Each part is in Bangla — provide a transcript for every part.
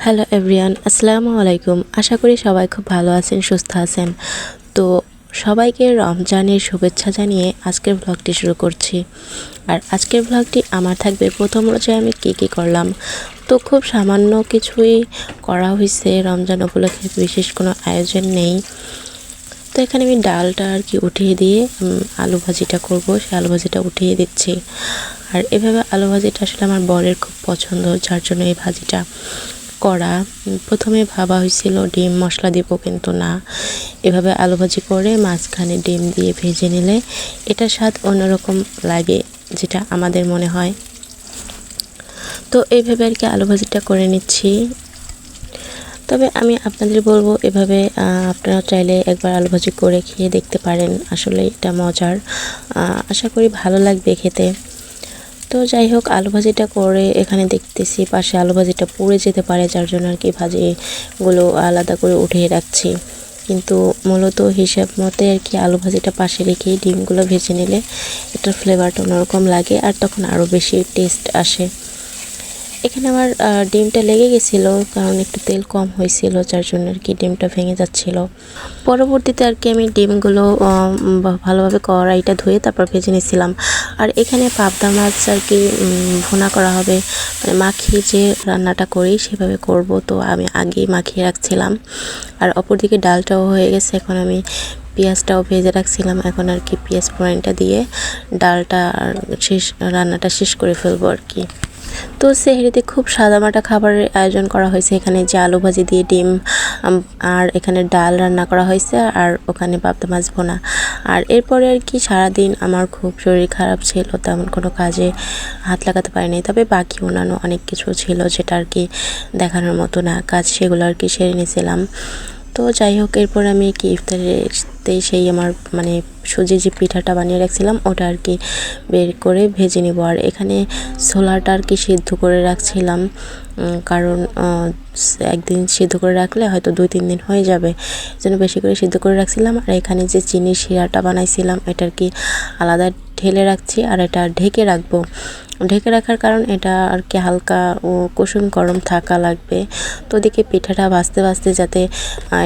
হ্যালো এভরিওয়ান, আসসালামু আলাইকুম। আশা করি সবাই খুব ভালো আছেন, সুস্থ আছেন। তো সবাইকে রমজানের শুভেচ্ছা জানিয়ে আজকের ব্লগটি শুরু করছি। আর আজকের ব্লগটি আমার থাকবে প্রথম রোজায় আমি কী করলাম। তো খুব সামান্য কিছুই করা হয়েছে, রমজান উপলক্ষে বিশেষ কোনো আয়োজন নেই। তো এখানে আমি ডালটা উঠিয়ে দিয়ে আলু ভাজিটা করব, সেই আলু ভাজিটা উঠিয়ে দিচ্ছি। আর এভাবে আলু ভাজিটা আসলে আমার বরের খুব পছন্দ, যার জন্য এই ভাজিটা করা। প্রথমে ভাবা হয়েছিল ডিম মশলা দিব, কিন্তু না, এভাবে আলু ভাজি করে মাঝখানে ডিম দিয়ে ভেজে নিলে এটার স্বাদ অন্যরকম লাগে, যেটা আমাদের মনে হয়। তো এইভাবে আলু ভাজিটা করে নিচ্ছি। তবে আমি আপনাদের বলবো, এভাবে আপনারা চাইলে একবার আলু ভাজি করে খেয়ে দেখতে পারেন, আসলে এটা মজার। আশা করি ভালো লাগবে খেতে। তো যাই হোক, আলু ভাজিটা করে এখানে দেখতেছি পাশে আলু ভাজিটা পুড়ে যেতে পারে, যার জন্য ভাজিগুলো আলাদা করে উঠিয়ে রাখছি। কিন্তু মূলত হিসাব মতে আলু ভাজিটা পাশে রেখেই ডিমগুলো ভেজে নিলে এটার ফ্লেভারটা অন্যরকম লাগে, আর তখন আরও বেশি টেস্ট আসে। এখানে আমার ডিমটা লেগে গেছিলো, কারণ একটু তেল কম হয়েছিল, যার জন্য ডিমটা ভেঙে যাচ্ছিল। পরবর্তীতে আমি ডিমগুলো ভালোভাবে কড়াইটা ধুয়ে তারপর ভেজে নিয়েছিলাম। আর এখানে পাবদা মাছ ভুনা করা হবে, মানে মাখিয়ে যে রান্নাটা করি সেভাবে করব। তো আমি আগেই মাখিয়ে রাখছিলাম। আর অপরদিকে ডালটাও হয়ে গেছে, এখন আমি পেঁয়াজটাও ভেজে রাখছিলাম। এখন পেঁয়াজ ফোড়নটা দিয়ে ডালটা রান্নাটা শেষ করে ফেলবো তো সেহরিতে খুব সাদামাটা খাবারের আয়োজন করা হয়েছে। এখানে যে আলু ভাজি দিয়ে ডিম, আর এখানে ডাল রান্না করা হয়েছে, আর ওখানে পাবদা মাছ ভোনা। আর এরপরে সারাদিন আমার খুব শরীর খারাপ ছিল, তেমন কোনো কাজে হাত লাগাতে পারিনি। তবে বাকি অন্যান্য অনেক কিছু ছিল যেটা দেখানোর মতো না কাজ, সেগুলো সেরে নিয়েছিলাম। তো যাই হোক, এরপর আমি ইফতারেতেই সেই আমার মানে সুজি যে পিঠাটা বানিয়ে রাখছিলাম ওটা বের করে ভেজে নিব। আর এখানে ছোলাটা সিদ্ধ করে রাখছিলাম, কারণ একদিন সিদ্ধ করে রাখলে হয়তো 2-3 দিন হয়ে যাবে, জন্য বেশি করে সিদ্ধ করে রাখছিলাম। আর এখানে যে চিনি শিরাটা বানাইছিলাম এটা আলাদা ঢেলে রাখছি, আর এটা ঢেকে রাখবো। ঢেকে রাখার কারণ এটা হালকা ও কুসুম গরম থাকা লাগবে। তো ওদিকে পিঠাটা ভাজতে ভাজতে যাতে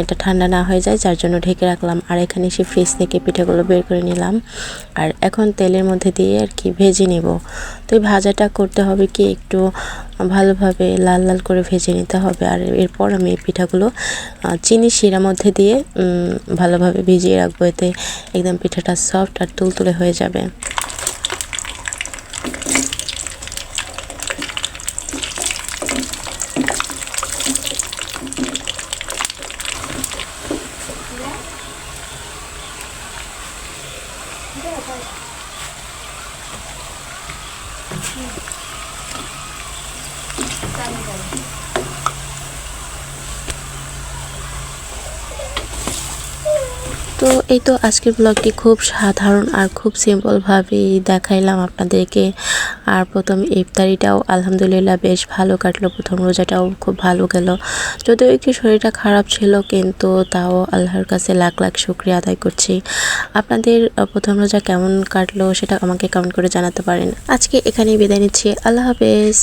এটা ঠান্ডা না হয়ে যায়, যার জন্য ঢেকে রাখলাম। আর এখানে ফ্রিজ থেকে পিঠাগুলো বের করে নিলাম, আর এখন তেলের মধ্যে দিয়ে ভেজে নেব। তো এই ভাজাটা করতে হবে একটু ভালোভাবে লাল লাল করে ভেজে নিতে হবে। আর এরপর আমি এই পিঠাগুলো চিনি শিরার মধ্যে দিয়ে ভালোভাবে ভিজিয়ে রাখবো, এতে একদম পিঠাটা সফট আর তুলতুলে হয়ে যাবে। তো এই তো আজকের ব্লগটি খুব সাধারণ আর খুব সিম্পলভাবেই দেখাইলাম আপনাদেরকে। আর প্রথম ইফতারিটাও আলহামদুলিল্লাহ বেশ ভালো কাটলো, প্রথম রোজাটাও খুব ভালো গেল। যদিও শরীরটা খারাপ ছিল, কিন্তু তাও আল্লাহর কাছে লাখ লাখ শুকরিয়া আদায় করছি। আপনাদের প্রথম রোজা কেমন কাটলো সেটা আমাকে কমেন্ট করে জানাতে পারেন। আজকে এখানেই বিদায় নিচ্ছি, আল্লাহ হাফেজ।